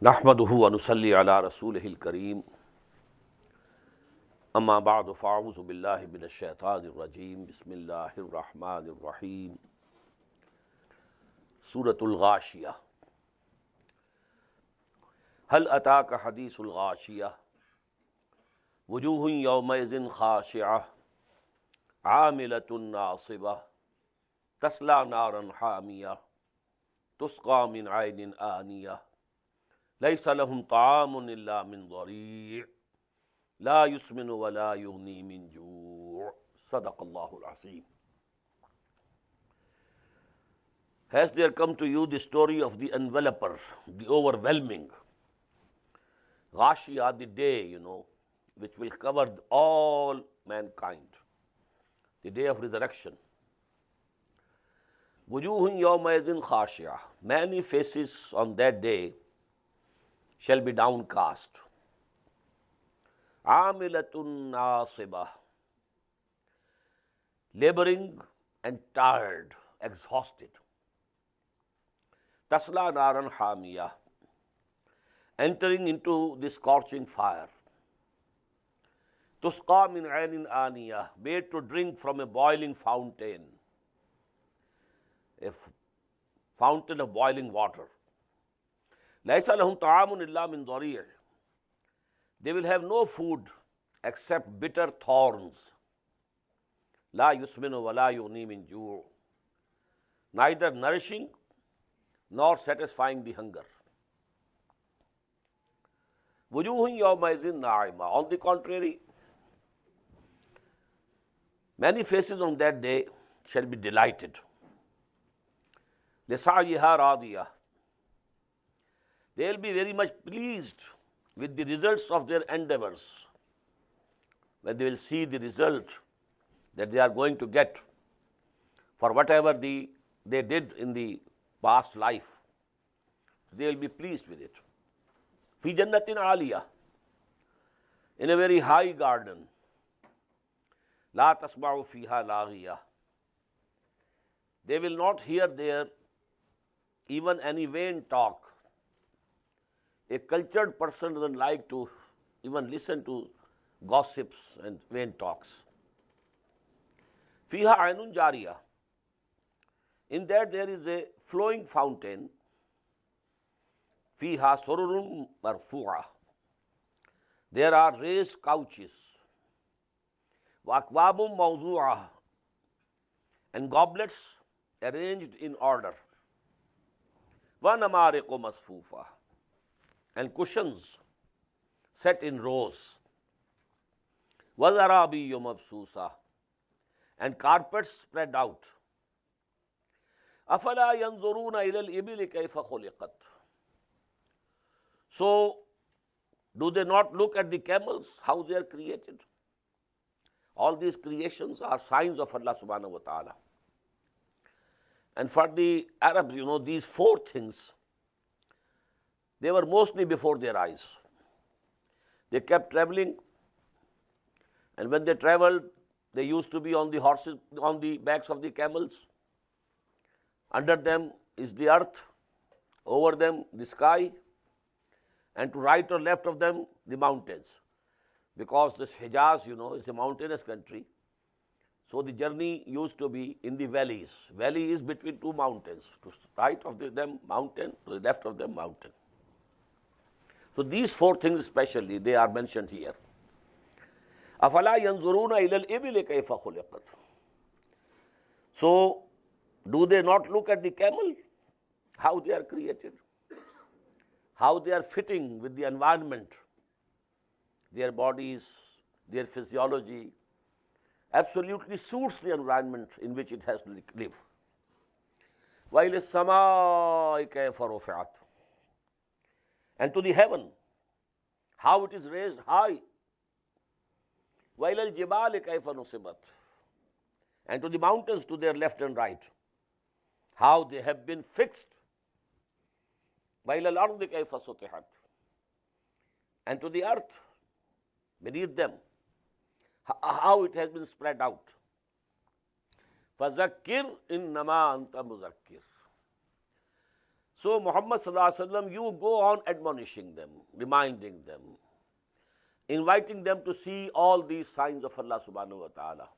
नहमदुहु व नुसल्ली अला रसूलिहिल करीम अम्मा बाद फ़अऊज़ु बिल्लाहि मिनश शैतानिर रजीम बिस्मिल्लाहिर रहमानिर रहीम सूरतुल गाशिया हल अताका हदीसुल गाशिया वुजूहुन यौमइज़िन खाशिअह आमिलतुन नासिबह तस्ला नारन हामिया तुस्क़ा मिन ऐनिन आनिया लैसा लहुम ताअमुन इल्ला मिन ज़री' ला युस्मिनु व ला युग़नी मिन जू'। सदक़ल्लाहुल अज़ीम। Has there come to you the story of the enveloper, the overwhelming? Ghashiyah, the day, which will cover all mankind, the day of resurrection. Wujuhun yawmaidhin khashiyah. Many faces on that day shall be downcast. Amilatun nasibah. Laboring and tired, exhausted. Tasla naran hamiyah. Entering into the scorching fire. Tusqa min ainin aniyah. Made to drink from a boiling fountain. A fountain of boiling water. Laisa lahum ta'amun illa min dhari'. They will have no food except bitter thorns. La yusminu wa la yughni min ju'. Neither nourishing nor satisfying the hunger. Wujuhun yawmaizin na'ima. On the contrary, many faces on that day shall be delighted. Lisa'yiha radiyah. They will be very much pleased with the results of their endeavors. When they will see the result that they are going to get for whatever they did in the past life, they will be pleased with it. Fi jannatin aliyah, in a very high garden. La tasma'u fiha laghiyah. They will not hear there even any vain talk. A cultured person doesn't like to even listen to gossips and vain talks. Fiha ainun jariyah. In that there is a flowing fountain. Fiha sururun marfu'ah. There are raised couches. Wa akwabun mawdu'ah. And goblets arranged in order. Wa namariqu masfufah. And cushions set in rows. وَزَرَابِيُّ مَبْسُوسَةٌ. And carpets spread out. أَفَلَا يَنْظُرُونَ إِلَى الْإِبِلِ كَيْفَ خُلِقَتْ. So, do they not look at the camels, how they are created? All these creations are signs of Allah subhanahu wa ta'ala. And for the Arabs, these four things, they were mostly before their eyes. They kept traveling, and when they traveled, they used to be on the horses, on the backs of the camels. Under them is the earth, over them the sky, and to right or left of them the mountains. Because this Hijaz, is a mountainous country, so the journey used to be in the valleys. Valley is between two mountains. To right of them mountain, to the left of them mountain. So these four things especially, they are mentioned here. أَفَلَا يَنْظُرُونَ إِلَى الْإِبِلِ كَيْفَ خُلِقَتْ. So, do they not look at the camel, how they are created, how they are fitting with the environment, their bodies, their physiology, absolutely suits the environment in which it has to live. وَإِلَى السَّمَاءِ كَيْفَ رُفِعَتْ. And to the heaven, how it is raised high. وَإِلَى الْجِبَالِ كَيْفَ نُصِبَتْ. And to the mountains to their left and right, how they have been fixed. وَإِلَى الْأَرْضِ كَيْفَ سُطِحَتْ. And to the earth, beneath them, how it has been spread out. فَذَكِّرْ إِنَّمَا أَنْتَ مُذَكِّرْ. So Muhammad sallallahu alaihi wasallam, you go on admonishing them, reminding them, inviting them to see all these signs of Allah subhanahu wa ta'ala.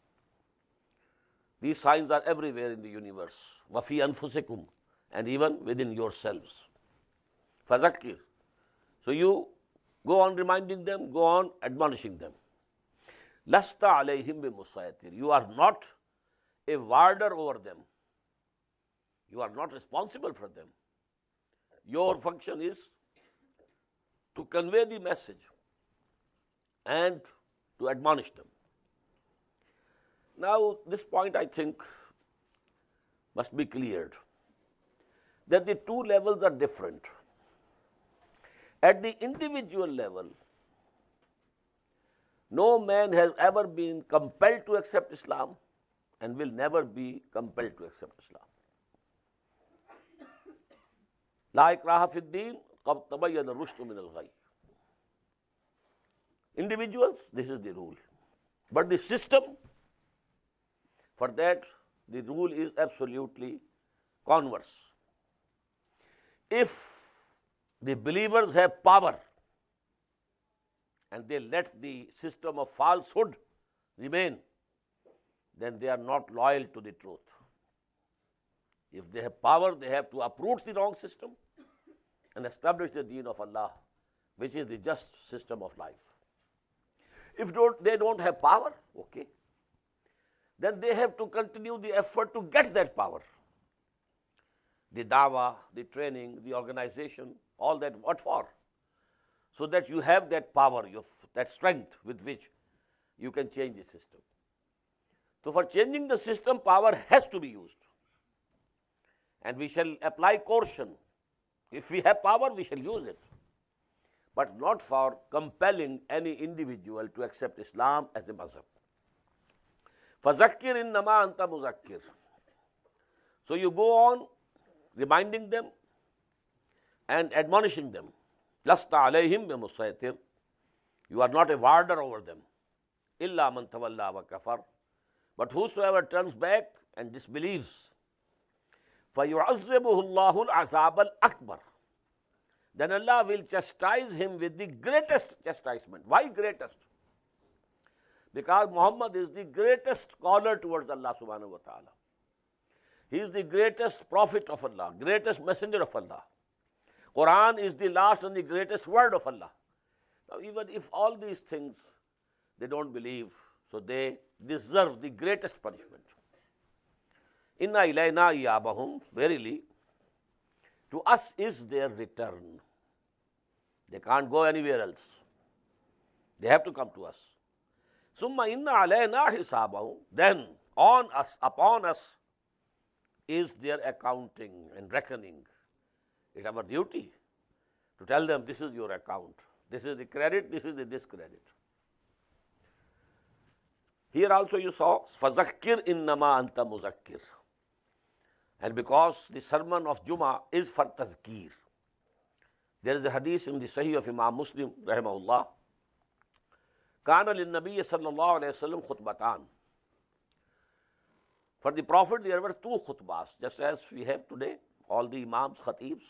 These signs are everywhere in the universe. وَفِي أَنفُسِكُمْ, and even within yourselves. فَذَكِّرْ. So you go on reminding them, go on admonishing them. لَسْتَ عَلَيْهِمْ بِمُسَيْطِرٍ. You are not a warder over them. You are not responsible for them. Your function is to convey the message and to admonish them. Now, this point, I think, must be cleared, that the two levels are different. At the individual level, no man has ever been compelled to accept Islam and will never be compelled to accept Islam. La ikraha fi ddin, qad tabayyana ar-rushd min al-ghayy. Individuals, this is the rule. But the system, for that, the rule is absolutely converse. If the believers have power and they let the system of falsehood remain, then they are not loyal to the truth. If they have power, they have to uproot the wrong system and establish the deen of Allah, which is the just system of life. If they don't have power, okay, then they have to continue the effort to get that power. The dawah, the training, the organization, all that, what for? So that you have that power, that strength with which you can change the system. So for changing the system, power has to be used. And we shall apply coercion. If we have power, we shall use it. But not for compelling any individual to accept Islam as a mazhab. فَذَكِّرْ إِنَّمَا أَنْتَ مُذَكِّرْ. So you go on reminding them and admonishing them. لَسْتَ عَلَيْهِمْ بِمُسَيْطِرٍ. You are not a warder over them. إِلَّا مَنْ تَوَلَّى وَكَفَرْ. But whosoever turns back and disbelieves, فَيُعَذِّبُهُ اللَّهُ الْعَذَابَ الْأَكْبَرَ. Then Allah will chastise him with the greatest chastisement. Why greatest? Because Muhammad is the greatest caller towards Allah subhanahu wa ta'ala. He is the greatest prophet of Allah, greatest messenger of Allah. Quran is the last and the greatest word of Allah. Now even if all these things they don't believe, so they deserve the greatest punishment. Inna ilayna iyabahum, verily, to us is their return. They can't go anywhere else. They have to come to us. Summa inna alayna hisabahum, then on us, upon us, is their accounting and reckoning. It's our duty to tell them this is your account. This is the credit, this is the discredit. Here also you saw, فَذَكِّرْ إِنَّمَا أَنْتَ مُذَكِّرْ. And because the sermon of Jummah is for tazkir. There is a hadith in the Sahih of Imam Muslim, rahimahullah. كَانَ لِلنَّبِيِّ صَلَّى اللَّهُ عَلَيْهِ وسلم خُطْبَتان. For the Prophet there were two khutbahs, just as we have today, all the imams, khatibs,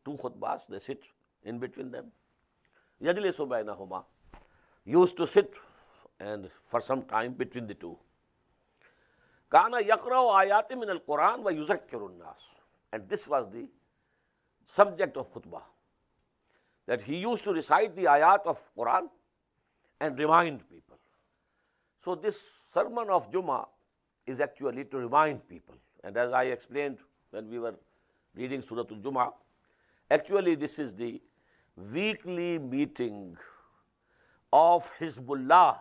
two khutbahs, they sit in between them. يَجْلِسُ بَيْنَهُمَا. Used to sit and for some time between the two. كَانَ يَقْرَأُ آيَاتٍ مِنَ الْقُرْآنِ وَيُذَكِّرُ النَّاسِ. And this was the subject of khutbah, that he used to recite the ayat of Quran and remind people. So this sermon of Jummah is actually to remind people. And as I explained when we were reading Surah Al-Jummah, actually this is the weekly meeting of Hizbullah,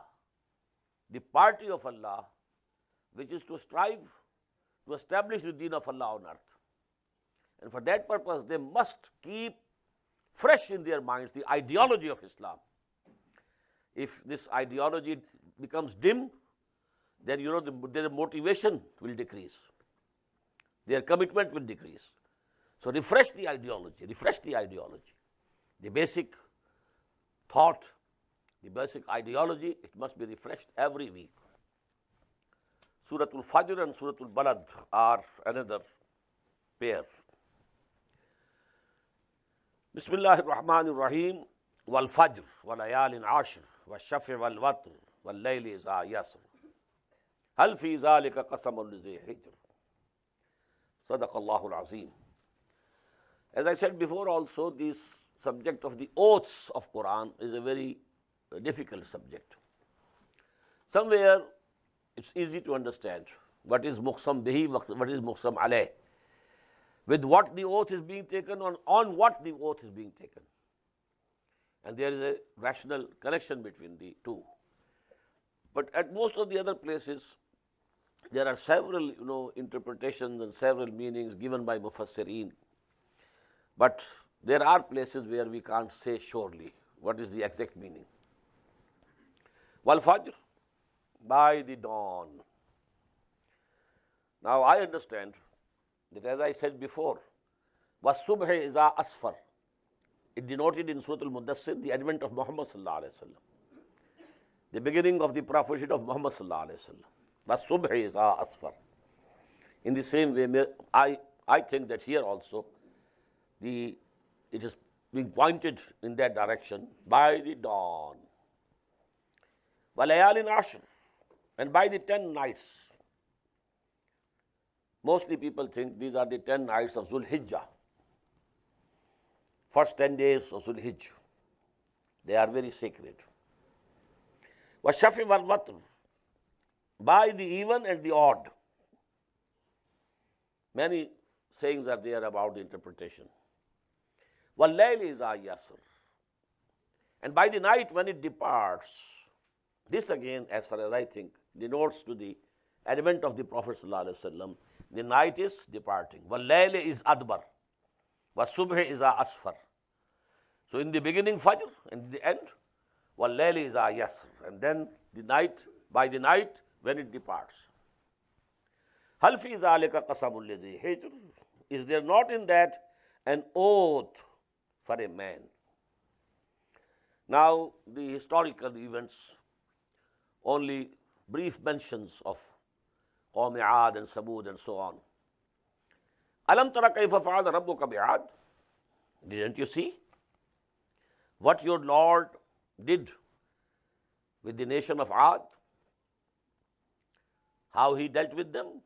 the party of Allah, which is to strive to establish the deen of Allah on earth. And for that purpose, they must keep fresh in their minds the ideology of Islam. If this ideology becomes dim, then their motivation will decrease. Their commitment will decrease. So refresh the ideology, The basic thought, the basic ideology, it must be refreshed every week. Surah Al-Fajr and Surah Al-Balad are another pair. Bismillahir-Rahmanir-Rahim. Wal Fajr, wal Layalin Ashr, wal Shafi wal Watr, wal Layli iza Yasr. Hal fi zalika qasamun lizi hijr. Sadaqallahu al-Azim. As I said before also, this subject of the oaths of Quran is a very difficult subject. Somewhere it's easy to understand what is muqsam bihi, what is muqsam alayh, with what the oath is being taken, on what the oath is being taken. And there is a rational connection between the two. But at most of the other places, there are several interpretations and several meanings given by Mufassirin. But there are places where we can't say surely what is the exact meaning. Wal Fajr, by the dawn. Now I understand that, as I said before, was subh iza asfar. It denoted in Surah Al-Muddassir the advent of Muhammad sallallahu alaihi wasallam, the beginning of the prophethood of Muhammad sallallahu alaihi wasallam. Was subh iza asfar. In the same way, I think that here also it is being pointed in that direction, by the dawn. Walayalin Ashr, and by the 10 nights. Mostly people think these are the 10 nights of Zul Hijjah, first 10 days of Zul Hijjah. They are very sacred. Washafi wal Watr, by the even and the odd. Many sayings are there about the interpretation. Wal Layli iza Yasr, and by the night when it departs. This again, as far as I think, denotes to the advent of the Prophet sallallahu alaihi wasallam. The night is departing. Wal Layli is Adbar, was subh iza asfar. So in the beginning Fajr, and in the end Wal Layli iza Yasr, and then the night, by the night when it departs. Hal fi zalika qasamul lizi hijr, is there not in that an oath for a man? Now the historical events, only brief mentions of Qawm Aad and Samud and so on. Alam tara kayfa fa'ala rabbuka bi'ad? Didn't you see what your Lord did with the nation of Aad? How he dealt with them?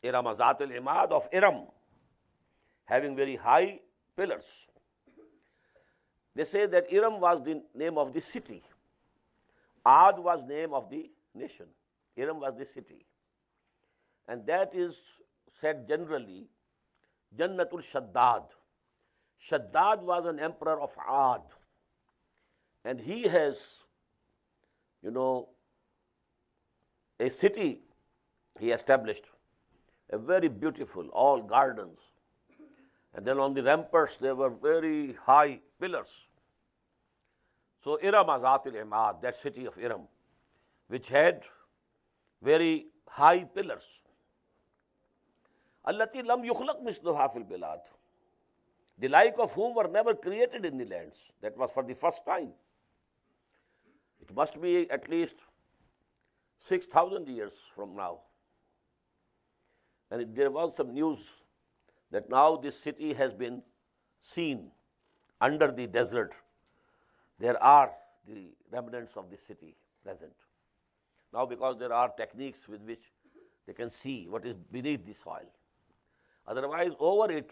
Iram Zatil Imad, of Iram, having very high pillars. They say that Iram was the name of the city. Aad was name of the nation. Iram was the city. And that is said generally, Jannatul Shaddad. Shaddad was an emperor of Aad. And he has, a city he established, a very beautiful, all gardens. And then on the ramparts there were very high pillars. So Iram Zatil Imad, that city of Iram, which had very high pillars. Allati lam yukhlaq misluha fil bilad, the like of whom were never created in the lands. That was for the first time. It must be at least 6,000 years from now. And there was some news that now this city has been seen under the desert. There are the remnants of the city present. Now because there are techniques with which they can see what is beneath the soil. Otherwise, over it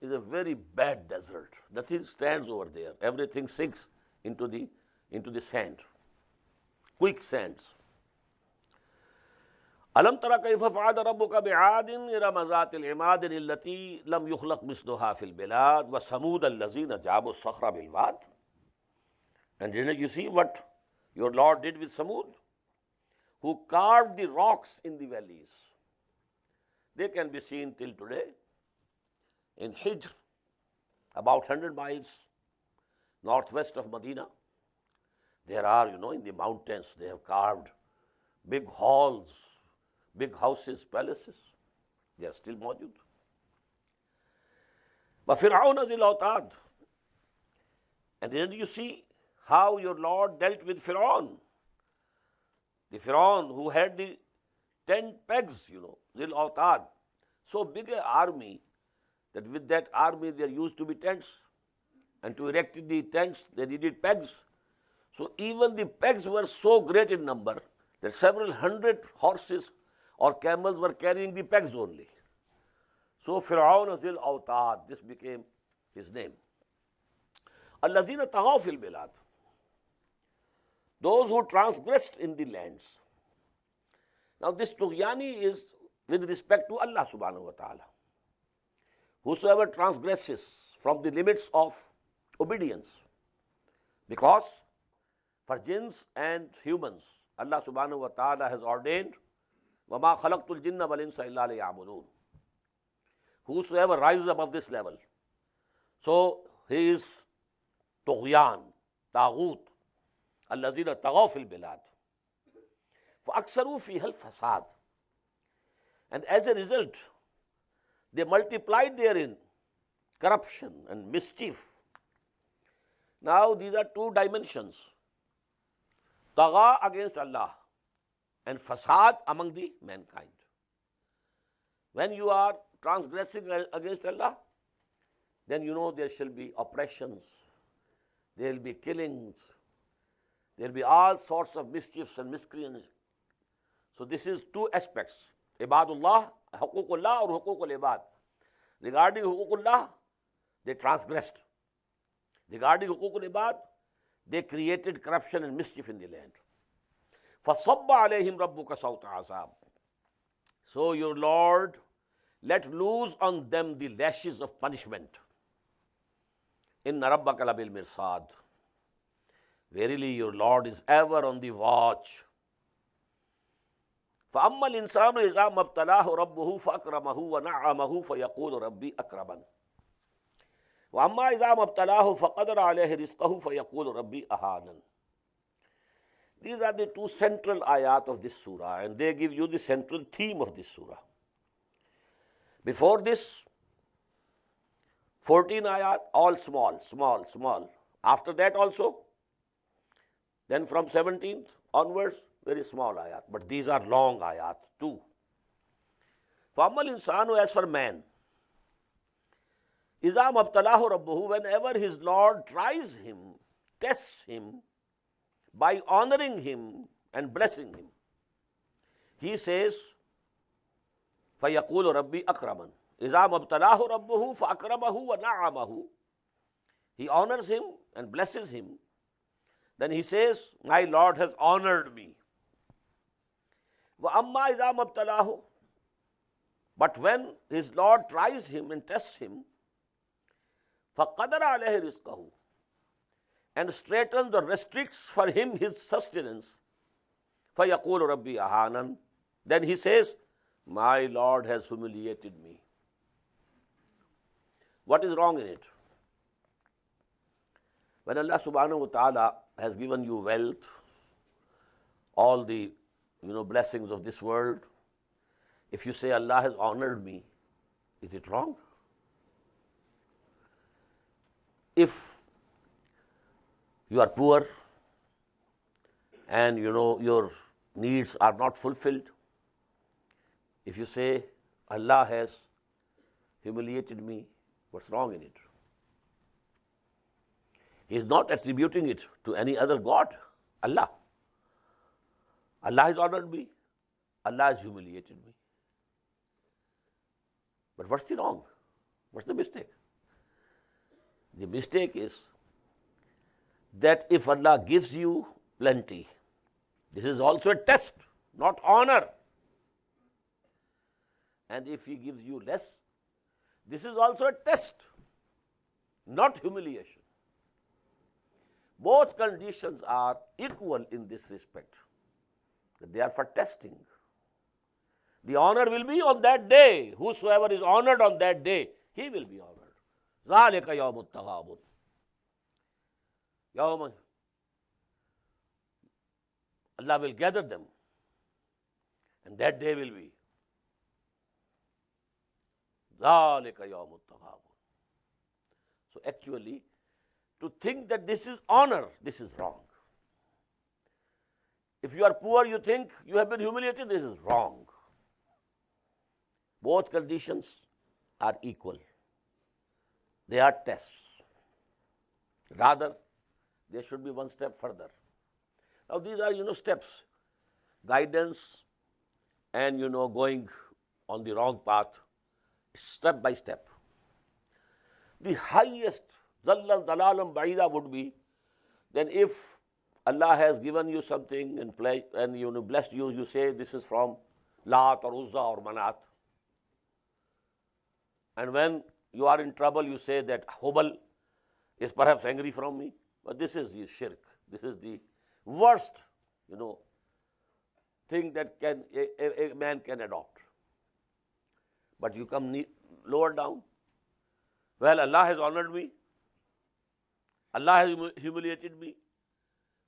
is a very bad desert. Nothing stands over there. Everything sinks into the sand, quicksands. Alam tara kayfa fa'ala rabbuka bi'adin iram zatil imadin allati lam yukhlaq misluha fil bilad wa samud allazina jabu as-sakhra bil wad. And didn't you see what your Lord did with Samud, who carved the rocks in the valleys? They can be seen till today in Hijr, about 100 miles northwest of Medina. There are, in the mountains, they have carved big halls, big houses, palaces. They are still mawjood. But Fir'aun zil awtad. And didn't you see how your Lord dealt with Fir'aun? The Fir'aun who had the 10 pegs, zil awtad. So big an army that with that army there used to be tents. and to erect the tents, they needed pegs. So even the pegs were so great in number that several hundred horses or camels were carrying the pegs only. So Fir'aun Zil Awtad, this became his name. Allazina taghaw fil bilad, those who transgressed in the lands. Now this tughyani is with respect to Allah subhanahu wa ta'ala. Whosoever transgresses from the limits of obedience. Because for jinns and humans, Allah subhanahu wa ta'ala has ordained, وَمَا خَلَقْتُ الْجِنَّ وَالْإِنسَ إِلَّا لِيَعْبُدُونَ. Whosoever rises above this level, so he is tughyan, taghut, allazina taghaw fil bilad. فَأَكْثَرُوا فِيهَا الْفَسَادِ. And as a result, they multiplied therein corruption and mischief. Now these are two dimensions. Tagha against Allah and fasad among the mankind. When you are transgressing against Allah, then you know there shall be oppressions, there will be killings, there will be all sorts of mischiefs and miscreants. So this is two aspects. Ibadullah, huququllah or huququl ibad. Regarding huququllah, they transgressed. Regarding huququl ibad, they created corruption and mischief in the land. فَصَبَّ عَلَيْهِمْ رَبُّكَ سَوْطَ عَذَابٍ. So your Lord let loose on them the lashes of punishment. إِنَّ رَبَّكَ لَبِالْمِرْصَادِ. Verily your Lord is ever on the watch. فَأَمَّا الْإِنسَانُ إِذَا مَبْتَلَاهُ رَبُّهُ فَأَكْرَمَهُ وَنَعَّمَهُ فَيَقُولُ رَبِّي أَكْرَمَنِ وَأَمَّا إِذَا مَبْتَلَاهُ فَقَدَرَ عَلَيْهِ رِزْقَهُ فَيَقُولُ رَبِّي أَهَانَنِ. These are the two central ayat of this surah, and they give you the central theme of this surah. Before this, 14 ayat, all small, small, small. After that also, then from 17th onwards, very small ayat. But these are long ayat too. فَأَمَّا الْإِنسَانُ, as for man, إِذَا مَبْتَلَاهُ رَبُّهُ, whenever his Lord tries him, tests him, by honoring him and blessing him, he says, فَيَقُولُ رَبِّي أَكْرَمًا. إِذَا مَبْتَلَاهُ رَبُّهُ فَأَكْرَمَهُ وَنَعَّمَهُ. He honors him and blesses him. Then he says, my Lord has honored me. وَأَمَّا إِذَا مَبْتَلَاهُ. But when his Lord tries him and tests him, فَقَدَرَ عَلَيْهِ رِزْقَهُ, and straightens or restricts for him his sustenance, فَيَقُولُ رَبِّي أَهَانًا. Then he says, my Lord has humiliated me. What is wrong in it? When Allah subhanahu wa ta'ala has given you wealth, all the blessings of this world, if you say Allah has honored me, is it wrong? If you are poor and your needs are not fulfilled, if you say Allah has humiliated me, what's wrong in it? He is not attributing it to any other God. Allah. Allah has honored me. Allah has humiliated me. But what's the wrong? What's the mistake? The mistake is that if Allah gives you plenty, this is also a test, not honor. And if He gives you less, this is also a test, not humiliation. Both conditions are equal in this respect. They are for testing. The honor will be on that day. Whosoever is honored on that day, he will be honored. ذَلِكَ يَوْمُ التَّغَابُنِ. Yawm, Allah will gather them, and that day will be ذَلِكَ يَوْمُ التَّغَابُنِ. So actually, to think that this is honor, this is wrong. If you are poor, you think you have been humiliated, this is wrong. Both conditions are equal. They are tests. Rather, they should be one step further. Now these are, steps, guidance and, going on the wrong path, step by step. The highest hudaEnglishal would be then if Allah has given you something and blessed you, you say this is from Lat or Uzza or Manat. And when you are in trouble, you say that Hubal is perhaps angry from me. But this is the shirk. This is the worst, thing that a man can adopt. But you come lower down. Well, Allah has honored me. Allah has humiliated me.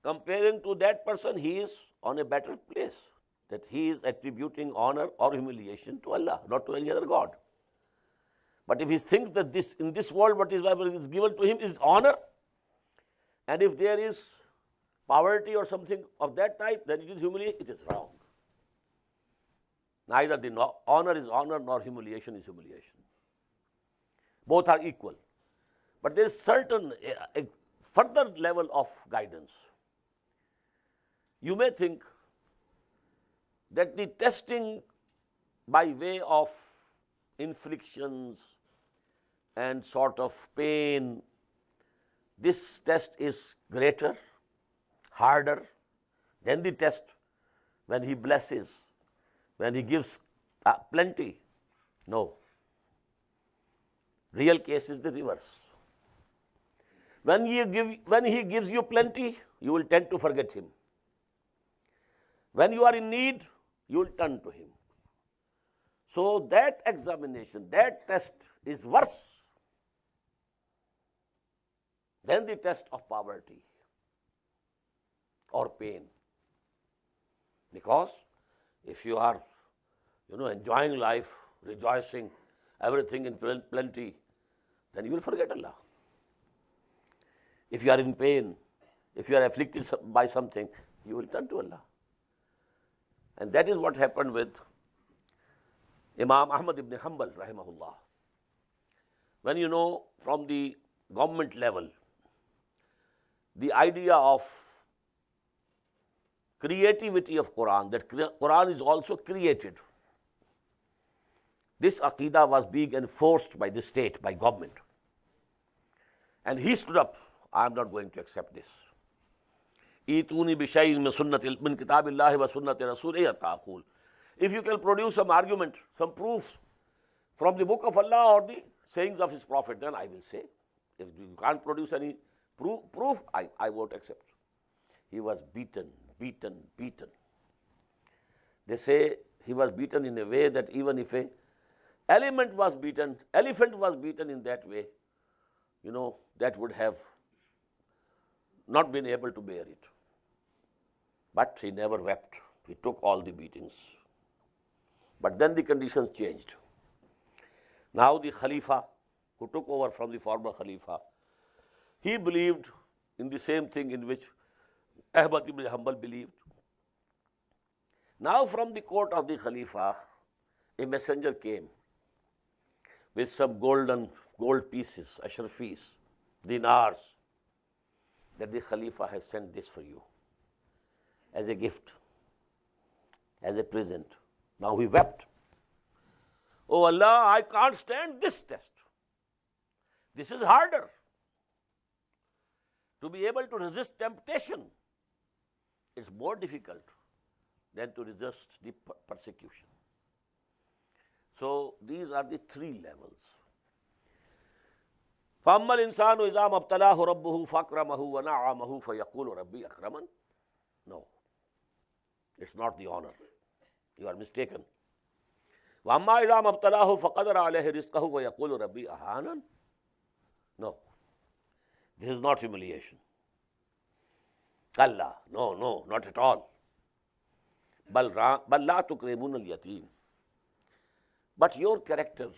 Comparing to that person, he is on a better place. That he is attributing honor or humiliation to Allah, not to any other God. But if he thinks that in this world what is given to him is honor, and if there is poverty or something of that type, then it is humiliation, it is wrong. Neither the honor is honor nor humiliation is humiliation. Both are equal. But there is a further level of guidance. You may think that the testing by way of inflictions and sort of pain, this test is greater, harder than the test when he blesses, when he gives plenty. No. Real case is the reverse. When he gives you plenty, you will tend to forget him. When you are in need, you will turn to him. So that examination, that test is worse than the test of poverty or pain. Because if you are, enjoying life, rejoicing, everything in plenty, then you will forget Allah. If you are in pain, if you are afflicted by something, you will turn to Allah. And that is what happened with Imam Ahmad ibn Hanbal, rahimahullah. When from the government level, the idea of creativity of Quran, that Quran is also created, this aqidah was being enforced by the state, by government. And he stood up, I am not going to accept this. Ituni bishay'in min kitabillahi wa sunnati rasulih ta'qul. If you can produce some argument, some proof from the book of Allah or the sayings of his prophet, then I will say. If you can't produce any proof, I won't accept. He was beaten. They say he was beaten in a way that even if a elephant was beaten in that way, that would have not been able to bear it. But he never wept. He took all the beatings. But then the conditions changed. Now the Khalifa, who took over from the former Khalifa, he believed in the same thing in which Ahmad ibn Hanbal believed. Now from the court of the Khalifa, a messenger came with some gold pieces, ashrafis, dinars, that the Khalifa has sent this for you as a gift, as a present. Now he wept. Oh Allah, I can't stand this test. This is harder. To be able to resist temptation, it's more difficult than to resist the persecution. So these are the three levels. فَأَمَّا الْإِنسَانُ إِذَا مَبْتَلَاهُ رَبُّهُ فَأَكْرَمَهُ وَنَعَّمَهُ فَيَقُولُ رَبِّي أَكْرَمَنِ. No, it's not the honor. You are mistaken. وَأَمَّا إِذَا مَبْتَلَاهُ فَقَدَرَ عَلَيْهِ رِزْقَهُ وَيَقُولُ رَبِّي أَهَانًا. No, this is not humiliation. Allah, no, not at all. بَلْ لَا تُكْرِمُونَ الْيَتِيمِ. But your character,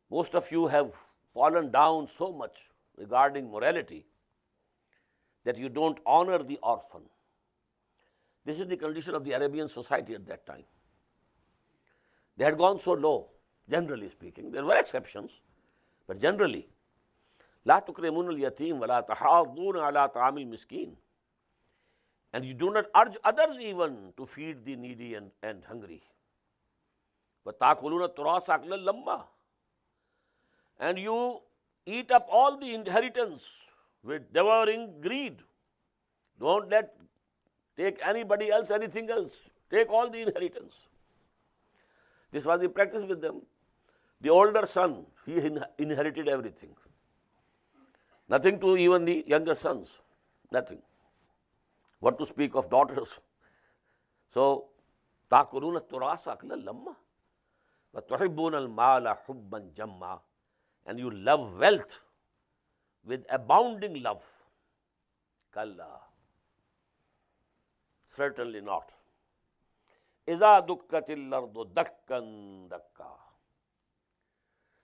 most of you have fallen down so much regarding morality that you don't honor the orphan. This is the condition of the Arabian society at that time. They had gone so low, generally speaking. There were exceptions, but generally, La tukrimun al-yatim wa la tahaddun ala ta'amil miskin. And you do not urge others even to feed the needy and hungry. وَتَأْكُلُونَ التُّرَاثَ أَكْلًا لَمًّا. And you eat up all the inheritance with devouring greed. Don't take anybody else anything else. Take all the inheritance. This was the practice with them. The older son, he inherited everything. Nothing to even the younger sons. Nothing. What to speak of daughters? So, تَأْكُلُونَ التُّرَاثَ أَكْلًا لَمًّا وَتُحِبُّونَ الْمَالَ حُبًّا جَمًّا. And you love wealth with abounding love. Kalla. Certainly not. إِذَا دُكَّتِ الْأَرْضُ دَكًّا دَكًّا.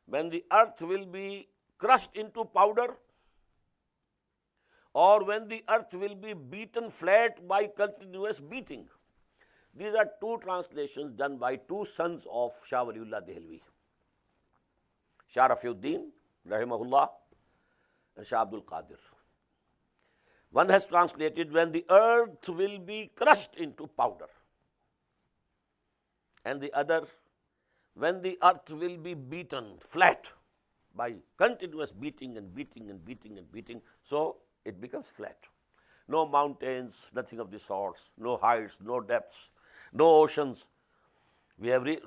When the earth will be crushed into powder, or when the earth will be beaten flat by continuous beating. These are two translations done by two sons of Shah Waliullah Dehlvi, Shah Rafiuddin, rahimahullah, and Shah Abdul Qadir. One has translated, when the earth will be crushed into powder, and the other, when the earth will be beaten flat by continuous beating and beating and beating and beating, so it becomes flat. No mountains, nothing of the sorts, no heights, no depths, no oceans. We have read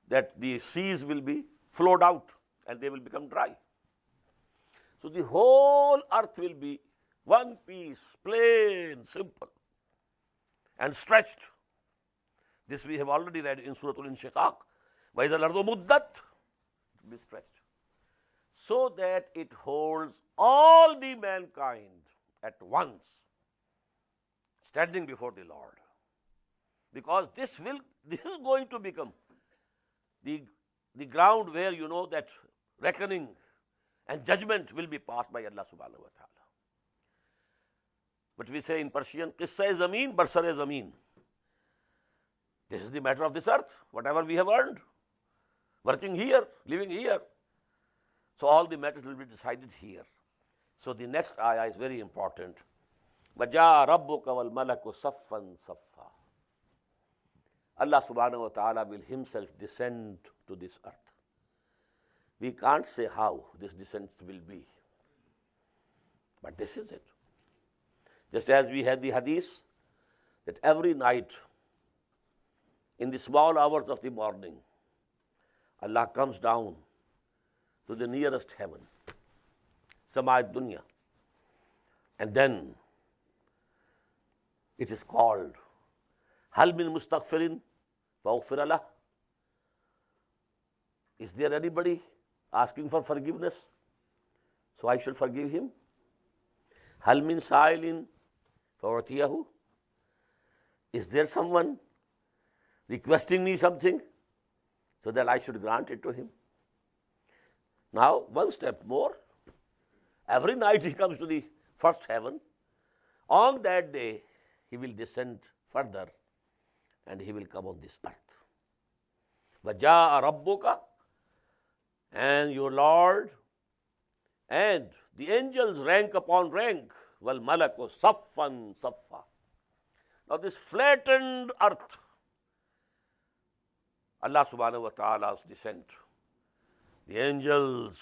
that the seas will be flowed out and they will become dry. So the whole earth will be one piece, plain, simple, and stretched. This we have already read in Surah Al-Inshiqaq. وَإِذَا الْأَرْضُ مُدَّتْ. It will be stretched, so that it holds all the mankind at once, standing before the Lord. Because this is going to become the ground where you know that reckoning and judgment will be passed by Allah subhanahu wa ta'ala. But we say in Persian, Qissa-e-Zameen, Barsar-e-Zameen. This is the matter of this earth, whatever we have earned, working here, living here. So all the matters will be decided here. So the next ayah is very important. وَجَاءَ رَبُّكَ وَالْمَلَكُ صَفًّا صَفًّا. Allah subhanahu wa ta'ala will himself descend to this earth. We can't say how this descent will be, but this is it. Just as we had the hadith that every night in the small hours of the morning, Allah comes down to the nearest heaven, Sama'at Dunya, and then it is called Hal min mustaghfirin faghfir lah. Is there anybody asking for forgiveness, so I should forgive him? Hal min sa'ilin fa'utiyahu. Is there someone requesting me something, so that I should grant it to him? Now, one step more. Every night he comes to the first heaven. On that day, he will descend further and he will come on this earth. وَجَاءَ رَبُّكَ, and your Lord, and the angels rank upon rank, وَالْمَلَكُ صَفًّا صَفًّا. Now this flattened earth, Allah subhanahu wa ta'ala's descent, the angels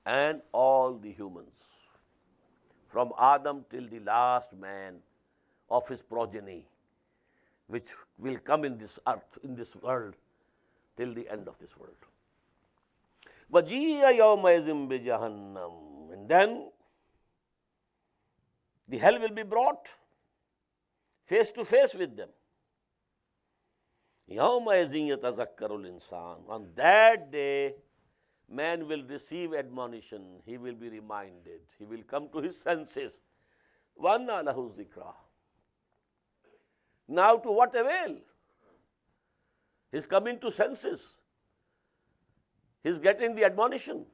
and all the humans, from Adam till the last man of his progeny, which will come in this earth, in this world, till the end of this world. وَجِيَّ يَوْمَئِذٍ بِجَهَنَّمَ. And then the hell will be brought face to face with them. يَوْمَئِذٍ يَتَذَكَّرُ الْإِنسَانُ. On that day, man will receive admonition, he will be reminded, he will come to his senses. وَأَنَّى لَهُ الذِّكْرَى. Now to what avail? He's coming to senses. He's getting the admonition.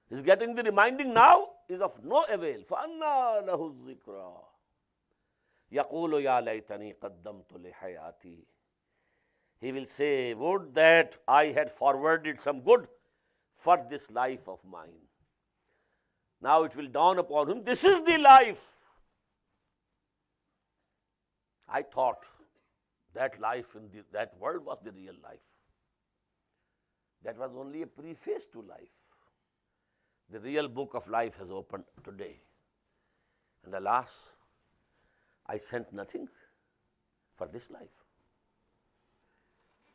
He's getting the reminding now is of no avail. فَأَنَّى لَهُ الذِّكْرَى. يَقُولُ يَا لَيْتَنِي قَدَّمْتُ لِحَيَاتِي. He will say, would that I had forwarded some good for this life of mine. Now it will dawn upon him, this is the life. I thought that life in that world was the real life. That was only a preface to life. The real book of life has opened today. And alas, I sent nothing for this life.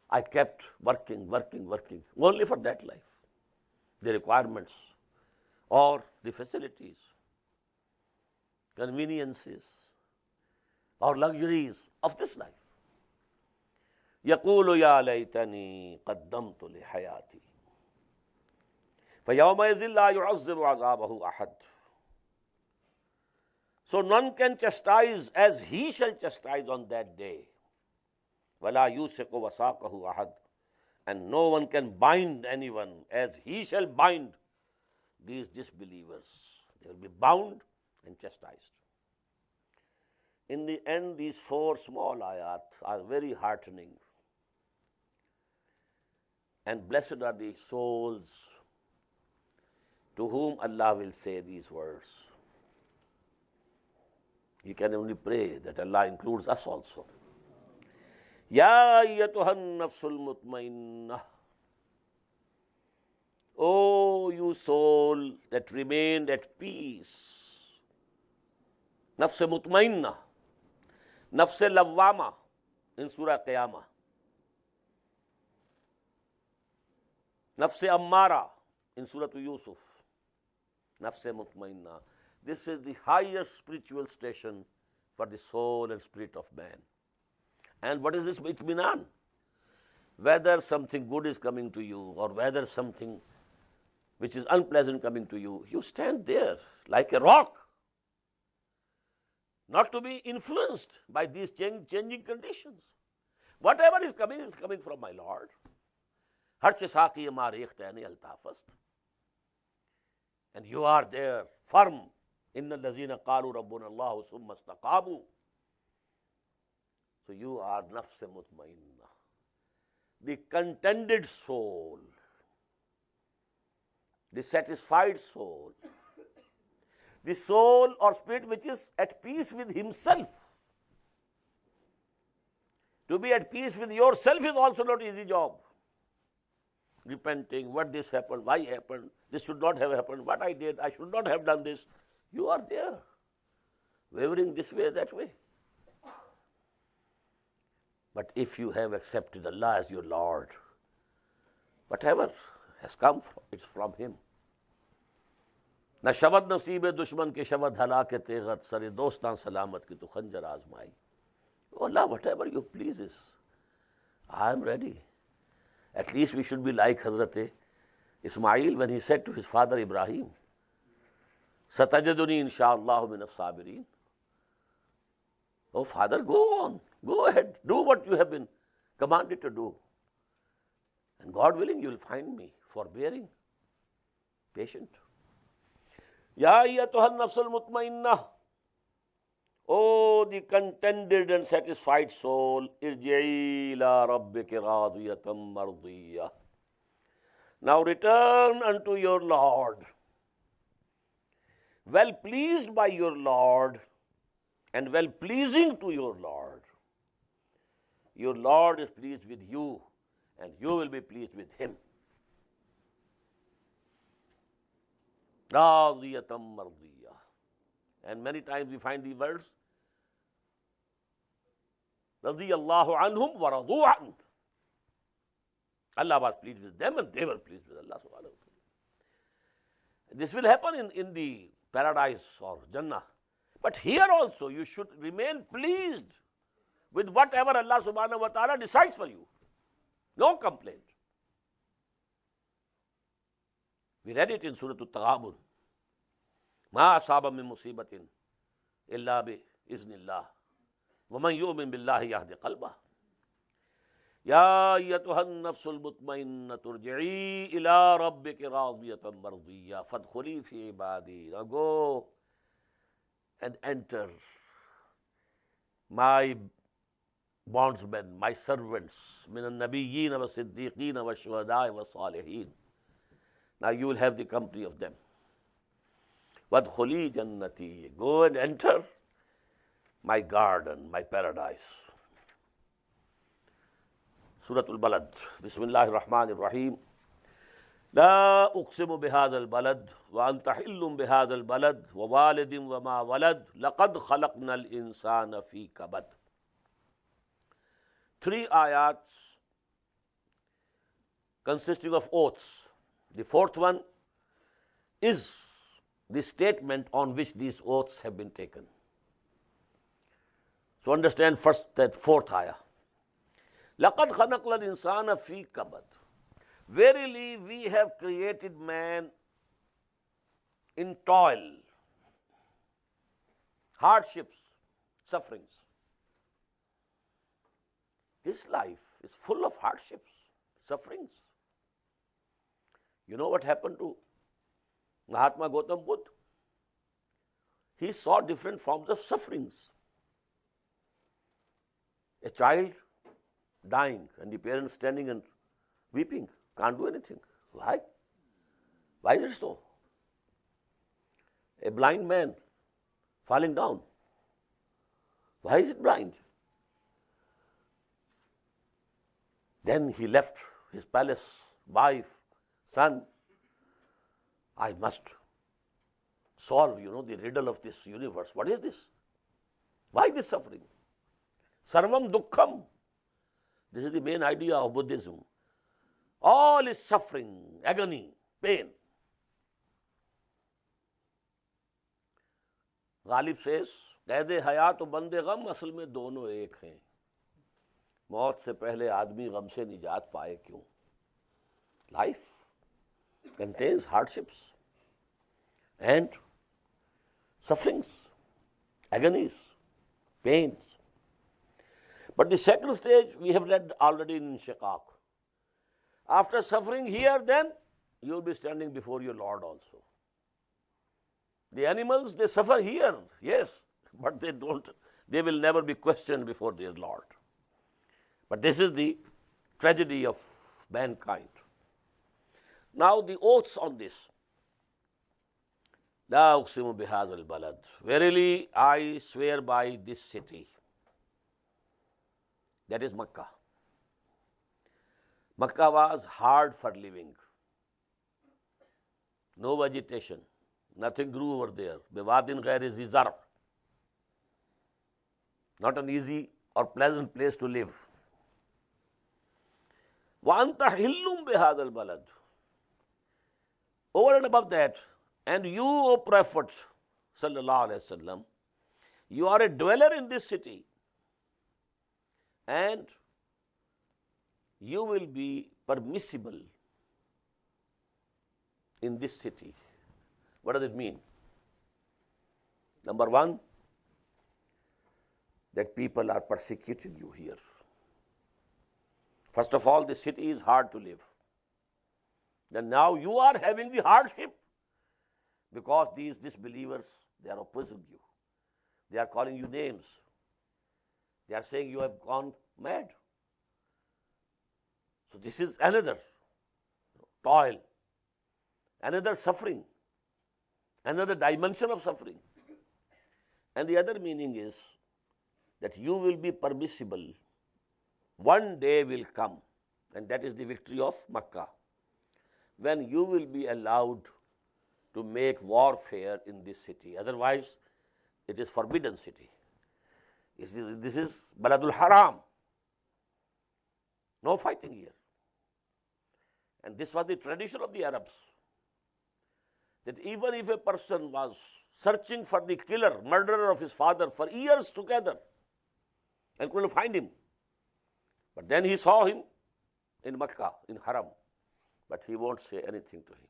I kept working, only for that life. The requirements or the facilities, conveniences or luxuries of this life. يَقُولُ يَا لَيْتَنِي قَدَّمْتُ لِحَيَاتِي فَيَوْمَئِذٍ لَا يُعَذِّبُ عَذَابَهُ أَحَدٌ. So none can chastise as he shall chastise on that day. وَلَا يُوثِقُ وَثَاقَهُ أَحَدٌ. And no one can bind anyone as he shall bind these disbelievers. They will be bound and chastised. In the end, these 4 small ayat are very heartening. And blessed are the souls to whom Allah will say these words. You can only pray that Allah includes us also. Ya ayyatuhan nafsul mutmainnah. O you soul that remained at peace. Nafs mutmainnah. Nafs lawwama in Surah Qiyamah. Nafs ammara in Surah Yusuf. Nafs mutmainnah. This is the highest spiritual station for the soul and spirit of man. And what is this itminan? Whether something good is coming to you or whether something which is unpleasant coming to you, you stand there like a rock, not to be influenced by these changing conditions. Whatever is coming from my Lord. And you are there firm. Inna allazina qalu rabbuna Allah summa istaqamu. So you are nafs mutmainnah, the contented soul, the satisfied soul, the soul or spirit which is at peace with himself. To be at peace with yourself is also not an easy job. Repenting, what this happened, why happened, this should not have happened, what I did, I should not have done this. You are there, wavering this way, that way. But if you have accepted Allah as your Lord, whatever has come, it's from Him. Na shabad naseeb dushman ke shabad halak tegat sare dostan salamat ki tu khanjar azmai. Oh Allah, whatever you pleases, I am ready. At least we should be like Hazrat Ismail when he said to his father Ibrahim, Satajaduni insha'Allah min as-sabirin. Oh father, go on, go ahead, do what you have been commanded to do. And God willing, you will find me forbearing, patient. Ya ayyatuhan nafsul mutmainnah. Oh, the contented and satisfied soul, irji'i ila rabbiki radiyatan mardiyah. Now return unto your Lord, well pleased by your Lord and well pleasing to your Lord. Your Lord is pleased with you and you will be pleased with Him. Radiyatan mardiyah. And many times we find the words, Radiyallahu anhum wa radu an. Allah was pleased with them and they were pleased with Allah subhanahu wa ta'ala. This will happen in the paradise or Jannah. But here also you should remain pleased with whatever Allah subhanahu wa ta'ala decides for you. No complaint. We read it in Surah At-Taghabun. Ma asaba min musibatin illa bi iznillah. وَمَنْ يُؤْمِنْ بِاللَّهِ يَهْدِ قَلْبَهُ. يَا أَيَّتُهَا النَّفْسُ الْمُطْمَئِنَّةُ ارْجِعِي إِلَىٰ رَبِّكِ رَاضِيَةً مَرْضِيَّةً فَادْخُلِي فِي عِبَادِي. Now go and enter my bondsmen, my servants, مِنَ النَّبِيِّينَ وَالصِّدِّيقِينَ وَالشُّهَدَاءِ وَالصَّالِحِينَ. Now you will have the company of them. وَادْخُلِي جَنَّتِي, go and enter my garden, my paradise. Surah Al-Balad. Bismillahir Rahmanir Rahim. لا أقسم بهذا البلد وأنت حل بهذا البلد ووالد وما ولد لقد خلقنا الإنسان في كبد. 3 ayats consisting of oaths. The 4th one is the statement on which these oaths have been taken. So understand first that 4th ayah. لَقَدْ خَلَقْنَا الْإِنسَانَ فِي كَبَدٍ. Verily we have created man in toil, hardships, sufferings. This life is full of hardships, sufferings. You know what happened to Mahatma Gautam Buddha? He saw different forms of sufferings. A child dying and the parents standing and weeping, can't do anything. Why? Why is it so? A blind man falling down. Why is it blind? Then he left his palace, wife, son. I must solve, the riddle of this universe. What is this? Why this suffering? Sarvam dukkham. This is the main idea of Buddhism. All is suffering, agony, pain. Ghalib says, क़ैद हयात और बंदे गम असल में दोनों एक हैं. मौत से पहले आदमी गम से निजात पाए क्यों? Life contains hardships and sufferings, agonies, pains. But the second stage we have read already in Shiqaq. After suffering here, then you will be standing before your Lord also. The animals, they suffer here, yes, but they will never be questioned before their Lord. But this is the tragedy of mankind. Now the oaths on this. لا أقسم بهذا البلد. Verily I swear by this city. That is Makkah. Makkah was hard for living. No vegetation. Nothing grew over there. Biwadin ghairi zi zar. Not an easy or pleasant place to live. وَأَنْتَ حِلٌّ بِهَذَا الْبَلَدِ. Over and above that, and you, O Prophet sallallahu alaihi wasallam, you are a dweller in this city, and you will be permissible in this city. What does it mean? Number one, that people are persecuting you here. First of all, the city is hard to live. Then now you are having the hardship because these disbelievers, they are opposing you. They are calling you names. They are saying you have gone mad. So this is another toil, another suffering, another dimension of suffering. And the other meaning is that you will be permissible. One day will come, and that is the victory of Makkah, when you will be allowed to make warfare in this city. Otherwise, it is forbidden city. This is Baladul Haram. No fighting here. And this was the tradition of the Arabs, that even if a person was searching for the killer, murderer of his father for years together and couldn't find him, but then he saw him in Makkah, in Haram, but he won't say anything to him.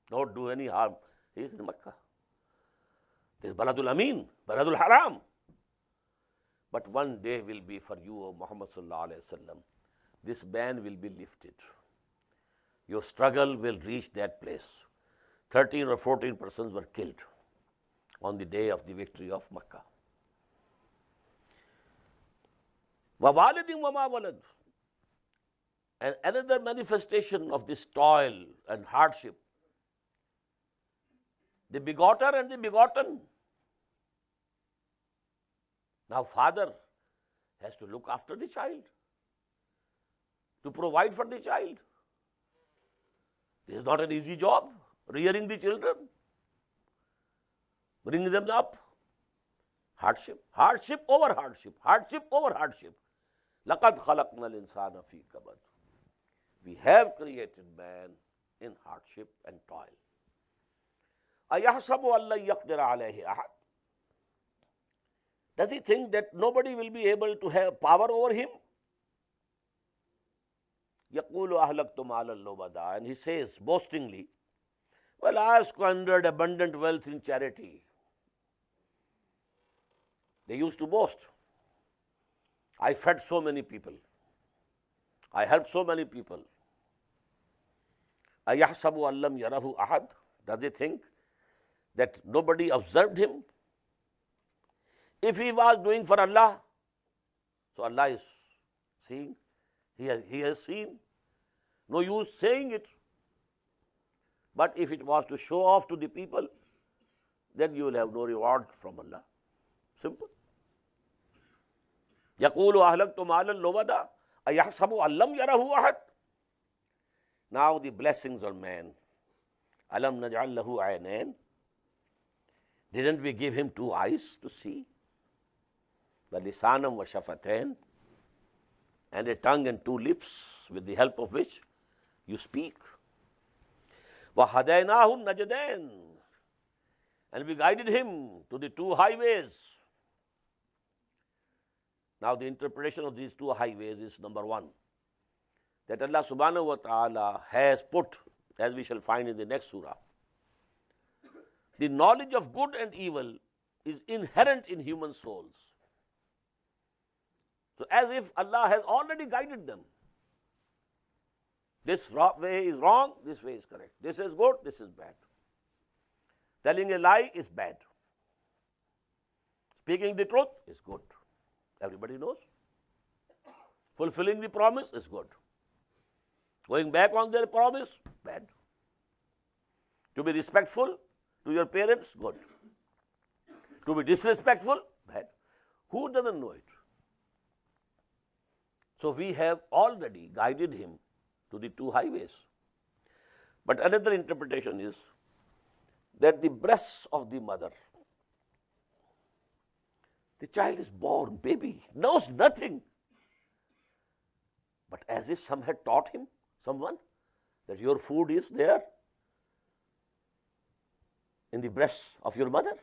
Don't do any harm. He is in Makkah. This is Baladul Amin, Baladul Haram. But one day will be for you, O Muhammad sallallahu alaihi wasallam. This ban will be lifted. Your struggle will reach that place. 13 or 14 persons were killed on the day of the victory of Makkah. وَوَالِدٍ وَمَا وَلَدٍ. And another manifestation of this toil and hardship the begotter and the begotten. Now father has to look after the child, to provide for the child. This is not an easy job, rearing the children, bringing them up. Hardship, hardship over hardship, hardship over hardship. لَقَدْ خَلَقْنَا الْإِنسَانَ فِي كَبَدٍ. We have created man in hardship and toil. أَيَحْسَبُ أَن لَّن يَقْدِرَ عَلَيْهِ أَحَدٌ. Does he think that nobody will be able to have power over him? يَقُولُ أَهْلَكْتُ مَالًا لُبَدًا. And he says boastingly, well, I have squandered abundant wealth in charity. They used to boast. I fed so many people. I helped so many people. أَيَحْسَبُ أَن لَّمْ يَرَهُ أَحَدٌ. Does he think that nobody observed him? If he was doing for Allah, so Allah is seeing. He has seen. No use saying it. But if it was to show off to the people, then you will have no reward from Allah. Simple. يَقُولُ أَهْلَكْتُ مَالًا لُبَدًا أَيَحْسَبُ أَن لَّمْ يَرَهُ أَحَدٌ. Now the blessings on man. أَلَمْ نَجْعَل لَهُ عَيْنَيْنِ. Didn't we give him two eyes to see? وَلِسَانًا وَشَفَتَيْنِ. And a tongue and two lips, with the help of which you speak. وَهَدَيْنَاهُ النَّجْدَيْنِ. And we guided him to the two highways. Now the interpretation of these two highways is number one, that Allah subhanahu wa ta'ala has put, as we shall find in the next surah, the knowledge of good and evil is inherent in human souls. So as if Allah has already guided them. This way is wrong, this way is correct. This is good, this is bad. Telling a lie is bad. Speaking the truth is good. Everybody knows. Fulfilling the promise is good. Going back on their promise, bad. To be respectful to your parents, good. To be disrespectful, bad. Who doesn't know it? So we have already guided him to the two highways. But another interpretation is that the breasts of the mother, the child is born, baby, knows nothing. But as if some had taught him, someone, that your food is there in the breasts of your mother.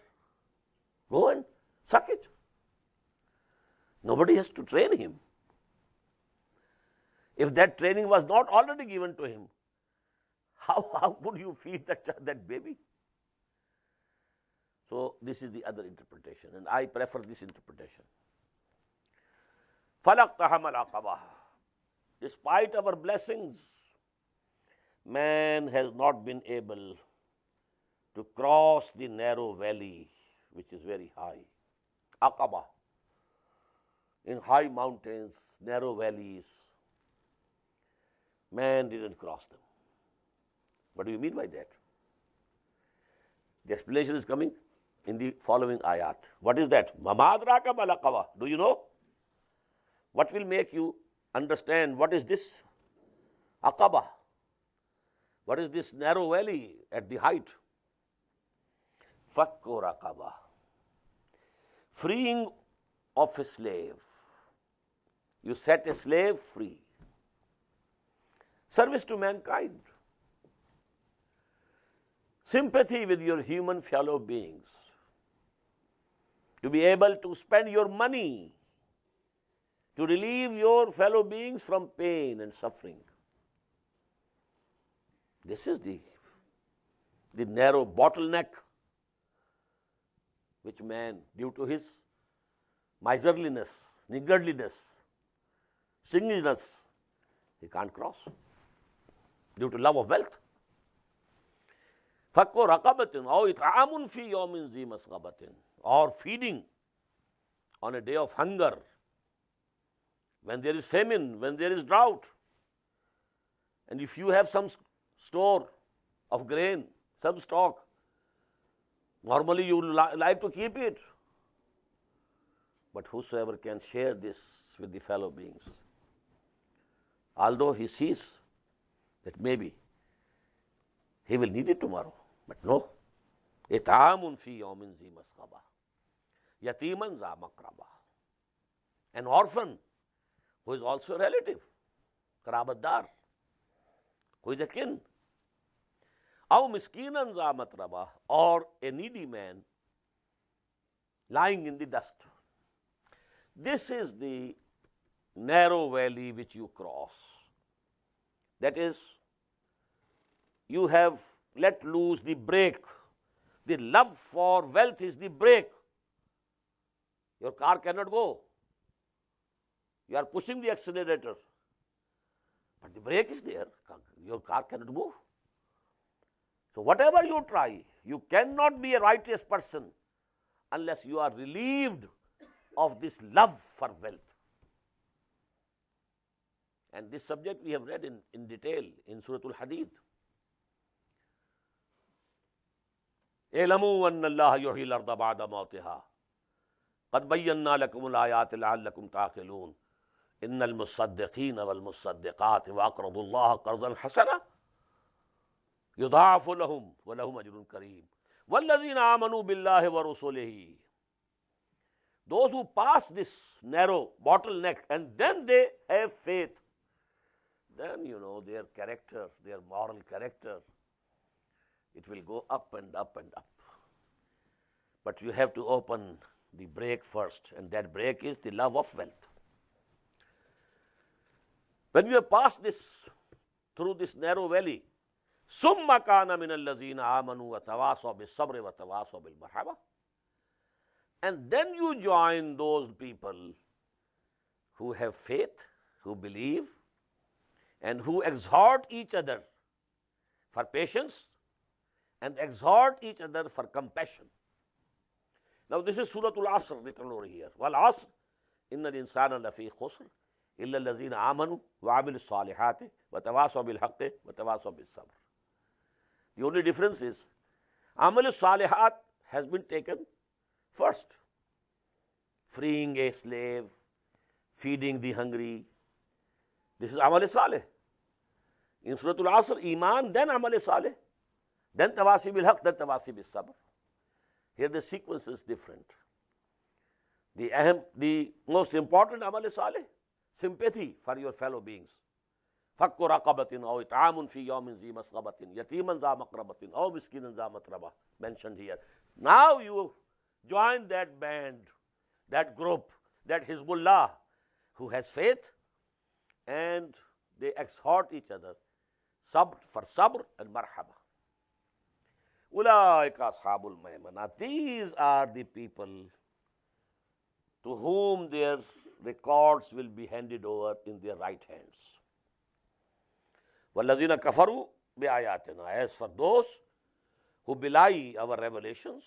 Go and suck it. Nobody has to train him. If that training was not already given to him, how would you feed that baby? So this is the other interpretation, and I prefer this interpretation. فَلَقْتَحَمَ الْعَقَبَةَ. Despite our blessings, man has not been able to cross the narrow valley, which is very high. Aqaba. In high mountains, narrow valleys, man didn't cross them. What do you mean by that? The explanation is coming in the following ayat. What is that? مَمَا أَدْرَاكَ مَا الْعَقَبَةُ. Do you know? What will make you understand what is this Aqaba? What is this narrow valley at the height? Fakku Raqaba. Freeing of a slave. You set a slave free. Service to mankind. Sympathy with your human fellow beings. To be able to spend your money to relieve your fellow beings from pain and suffering. This is the narrow bottleneck which man, due to his miserliness, niggardliness, stinginess, he can't cross due to love of wealth. Fakku raqabatin aw it'amun fi yawmin zi masghabatin. Or feeding on a day of hunger, when there is famine, when there is drought. And if you have some store of grain, some stock, Normally you like to keep it. But whosoever can share this with the fellow beings, although he sees that maybe he will need it tomorrow, but no. It'amun fi yawmin zi masghaba, yatiman za maqraba. An orphan who is also a relative, karabatdar, who is a kin. Aw miskinan za matraba, or a needy man lying in the dust. This is the narrow valley which you cross. That is, you have let loose the brake. The love for wealth is the brake. Your car cannot go. You are pushing the accelerator, but the brake is there. Your car cannot move. So whatever you try, you cannot be a righteous person unless you are relieved of this love for wealth. And this subject we have read in detail in Surah Al-Hadid. اعلموا أن الله يحيي الأرض بعد موتها قد بينا لكم الآيات لعلكم تعقلون إن المصدقين والمصدقات وأقرضوا الله قرضا حسنا يضاعف لهم ولهم أجر كريم والذين آمنوا بالله ورسله. Those who pass this narrow bottleneck and then they have faith, then their character, their moral character, it will go up and up and up. But you have to open the brake first, and that brake is the love of wealth. When you have passed through this narrow valley, ثُمَّ كَانَ مِنَ الَّذِينَ آمَنُوا وَتَوَاصَوْا بِالصَّبْرِ وَتَوَاصَوْا بِالْمَرْحَمَةِ. And then you join those people who have faith, who believe, and who exhort each other for patience and exhort each other for compassion. Now this is Surah Al-Asr written over here. وَالْعَصْرِ إِنَّ الْإِنسَانَ لَفِي خُسْرٍ إِلَّا الَّذِينَ آمَنُوا وَعَمِلُوا الصَّالِحَاتِ وَتَوَاصَوْا بِالْحَقِّ وَتَوَاصَوْا بِالصَّبْرِ. The only difference is Amal Salihat has been taken first. Freeing a slave, feeding the hungry. This is Amal Saleh. In Surah Al-Asr, Iman, then Amal Saleh, then Tawasi bil Haq, then Tawasi bil Sabr. Here the sequence is different. The most important Amal Saleh, sympathy for your fellow beings. فَكُّ رَقَبَةٍ أَوْ إِطْعَامٌ فِي يَوْمٍ ذِي مَسْغَبَةٍ يَتِيمًا ذَا مَقْرَبَةٍ أَوْ مِسْكِينًا ذَا مَتْرَبَةٍ, mentioned here. Now you join that band, that group, that Hizbullah, who has faith, and they exhort each other for sabr and marhaba. أُولَٰئِكَ أَصْحَابُ الْمَيْمَنَةِ. These are the people to whom their records will be handed over in their right hands. وَالَّذِينَ كَفَرُوا بِآيَاتِنَا. As for those who belie our revelations,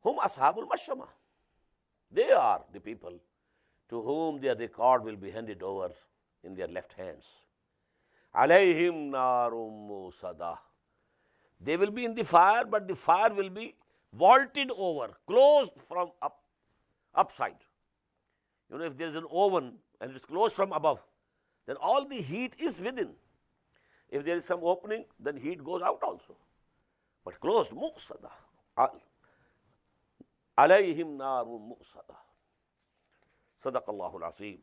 hum ashabul mashama. They are the people to whom their record will be handed over in their left hands. عَلَيْهِمْ نَارٌ مُّؤْصَدَةٌ. They will be in the fire, but the fire will be vaulted over, closed from upside. If there is an oven and it's closed from above, then all the heat is within. If there is some opening, then heat goes out also. But closed, muqsada. Alayhim naru muqsada. Sadaqallahu al-Azim.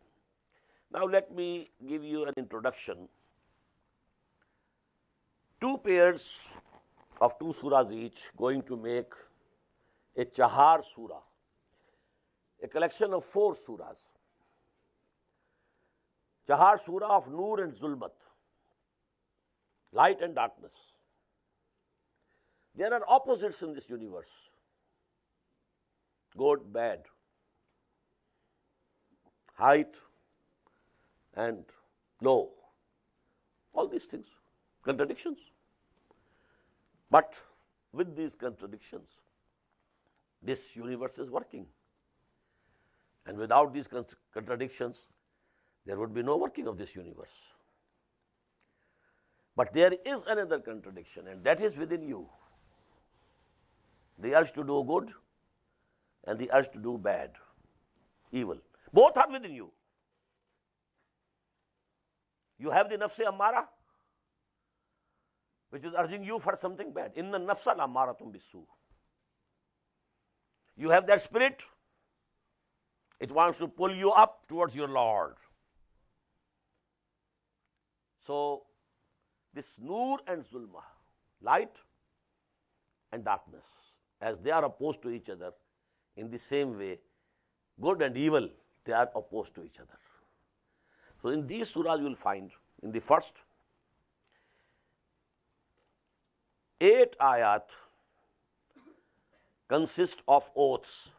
Now let me give you an introduction. Two pairs of two surahs each going to make a Chahar surah, a collection of 4 surahs. Chahar surah of Noor and Zulmat, light and darkness. There are opposites in this universe. Good, bad, height and low. All these things, contradictions. But with these contradictions, this universe is working. And without these contradictions, there would be no working of this universe. But there is another contradiction, and that is within you. the urge to do good and the urge to do bad, evil. Both are within you. You have the nafs ammara, which is urging you for something bad. Inna nafsa lammaratum bisu. You have that spirit, it wants to pull you up towards your Lord. So, this nur and zulma, light and darkness, as they are opposed to each other, in the same way, good and evil, they are opposed to each other. So, in these surahs you will find, in the first 8 ayat consist of oaths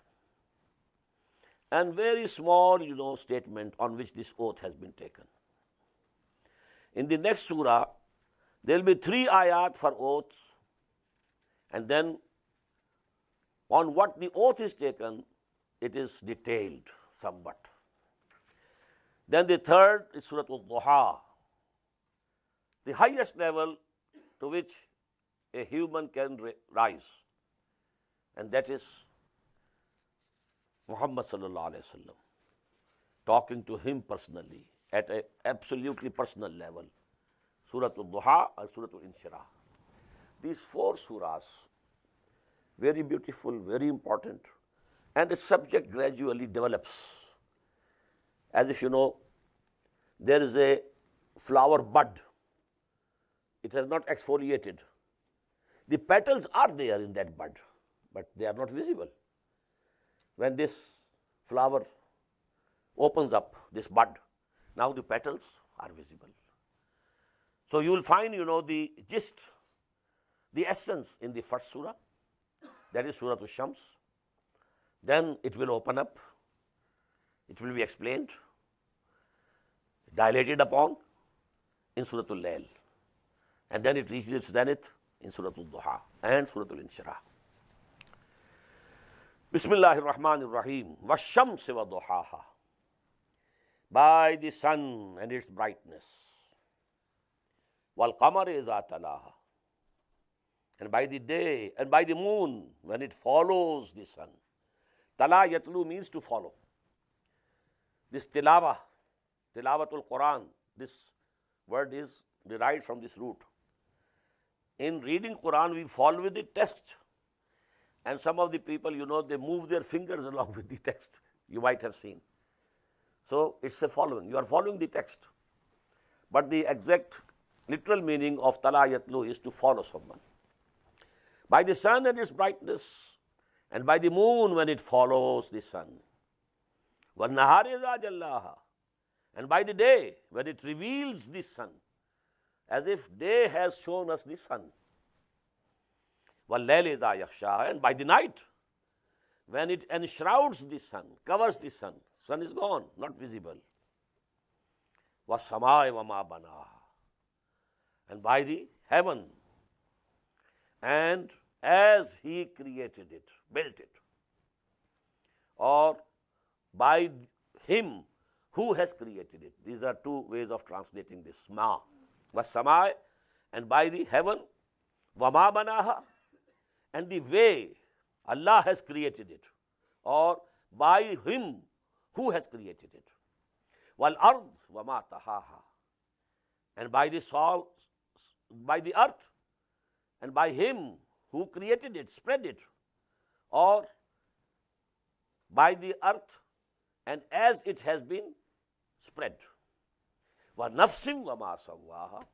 and very small, statement on which this oath has been taken. In the next surah, there will be 3 ayat for oaths, and then on what the oath is taken, it is detailed somewhat. Then the third is Surah Al-Duha, the highest level to which a human can rise, and that is Muhammad sallallahu alaihi wasallam, talking to him personally at an absolutely personal level. Surah Al-Duha and Surah Al-Inshirah. These 4 surahs, very beautiful, very important, and the subject gradually develops. As if there is a flower bud, it has not exfoliated. The petals are there in that bud, but they are not visible. When this flower opens up, this bud, now the petals are visible. So you will find, the gist, the essence in the first surah, that is Surah Shams. Then it will open up, it will be explained, dilated upon in Surah Al-Layl, and then it reaches its zenith in Surah Al-Duha and Surah Al-Inshirah. Bismillahir Rahmanir Rahim. Wash-shamsi wa duhaha. By the sun and its brightness. Wal qamari iza talaha. And by the day and by the moon when it follows the sun. Tala yatlu means to follow. This tilawatul Quran, this word is derived from this root. In reading Quran, we follow with the text. And some of the people, they move their fingers along with the text. You might have seen. So it's a following. You are following the text. But the exact literal meaning of tala yatlu is to follow someone. By the sun and its brightness, and by the moon when it follows the sun. وَالنَّهَارِ إِذَا جَلَّاهَا. And by the day when it reveals the sun, as if day has shown us the sun. وَاللَّيْلِ إِذَا يَغْشَاهَا. And by the night when it enshrouds the sun, covers the sun. Sun is gone, not visible. وَالسَّمَاءِ وَمَا بَنَاهَا. And by the heaven, and as He created it, built it, or by Him who has created it. These are 2 ways of translating this. Ma, was-samai, and by the heaven, wama banaha, and the way Allah has created it, or by Him who has created it. Wal ard wama tahaha, and by the soul, by the earth, and by Him who created it, spread it, or by the earth and as it has been spread. Wa nafsim wa ma sawwaha,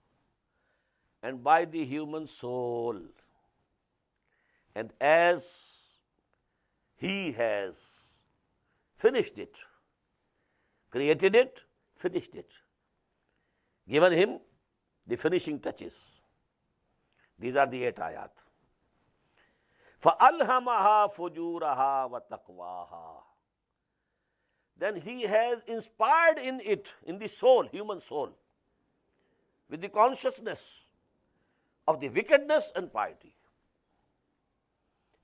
and by the human soul, and as He has finished it, created it, finished it, given him the finishing touches. These are the 8 ayat. فَأَلْهَمَهَا فُجُورَهَا وَتَقْوَاهَا. Then He has inspired in it, in the soul, human soul, with the consciousness of the wickedness and piety.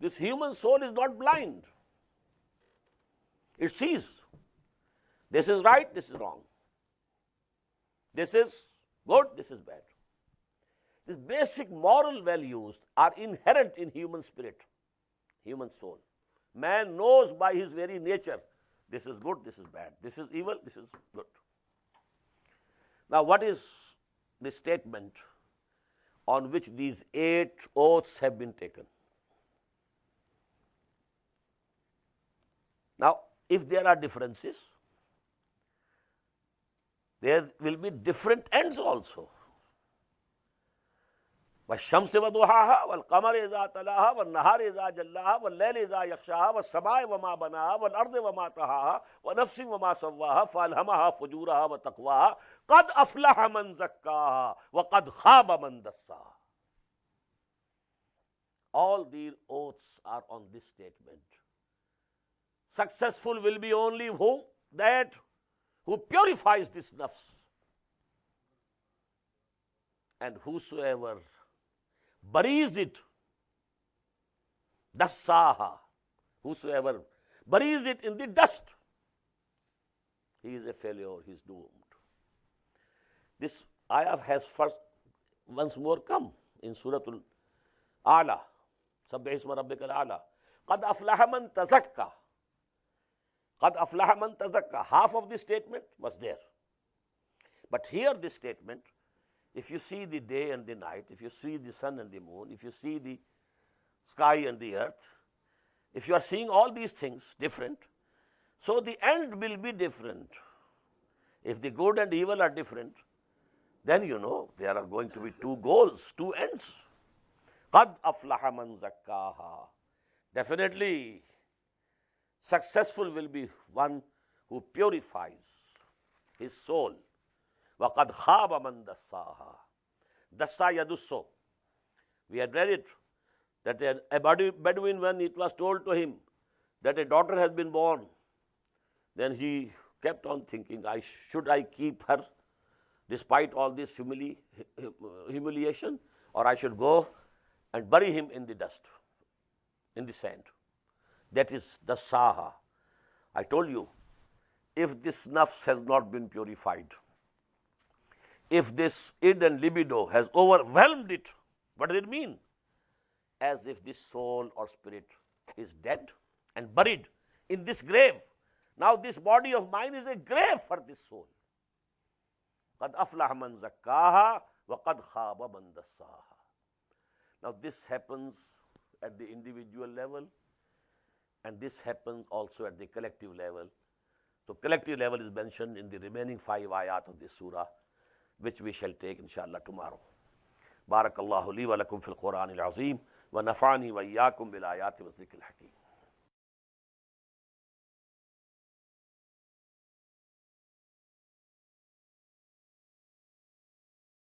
This human soul is not blind. It sees. This is right, this is wrong. This is good, this is bad. These basic moral values are inherent in human spirit. human soul. Man knows by his very nature, this is good, this is bad, this is evil, this is good. Now, what is the statement on which these 8 oaths have been taken? Now, if there are differences, there will be different ends also. وَالشَّمْسِ وَضُحَاهَا وَالْقَمَرِ إِذَا تَلَاهَا وَالنَّهَارِ إِذَا جَلَّاهَا وَاللَّيْلِ إِذَا يَغْشَاهَا وَالسَّمَاءِ وَمَا بَنَاهَا وَالْأَرْضِ وَمَا طَحَاهَا وَنَفْسٍ وَمَا سَوَّاهَا فَأَلْهَمَهَا فُجُورَهَا وَتَقْوَاهَا قَدْ أَفْلَحَ مَنْ زَكَّاهَا وَقَدْ خَابَ مَنْ دَسَّاهَا. All these oaths are on this statement. Successful will be only who? That who purifies this nafs. And whosoever buries it, dassaha, whosoever buries it in the dust, he is a failure, he is doomed. This ayah has first once more come in Surah Al-A'la, Sabbih isma rabbikal a'la. Qad aflaha man tazakka. Qad aflaha man tazakka. Half of the statement was there. But here this statement, if you see the day and the night, if you see the sun and the moon, if you see the sky and the earth, if you are seeing all these things different, so the end will be different. If the good and evil are different, then you know there are going to be 2 goals, 2 ends. Qad aflaha man zakkaha. Definitely successful will be one who purifies his soul. وَقَدْ خَابَ مَنْ دَسَّاهَا. Dassa yadusso. We had read it, that a Bedouin, when it was told to him that a daughter has been born, then he kept on thinking, should I keep her despite all this humiliation, or I should go and bury him in the dust, in the sand. That is dassaha. I told you, if this nafs has not been purified, if this id and libido has overwhelmed it, what does it mean? As if this soul or spirit is dead and buried in this grave. Now this body of mine is a grave for this soul. قَدْ أَفْلَحَ مَنْ زَكَّاهَا وَقَدْ خَابَ مَنْ دَسَّاهَا. Now this happens at the individual level, and this happens also at the collective level. So collective level is mentioned in the remaining 5 ayat of this surah, which we shall take inshallah tomorrow. Barakallahu li wa lakum fil Quran al-Azim wa nafa'ani wa iyyakum bil ayati wa dhikril hakim.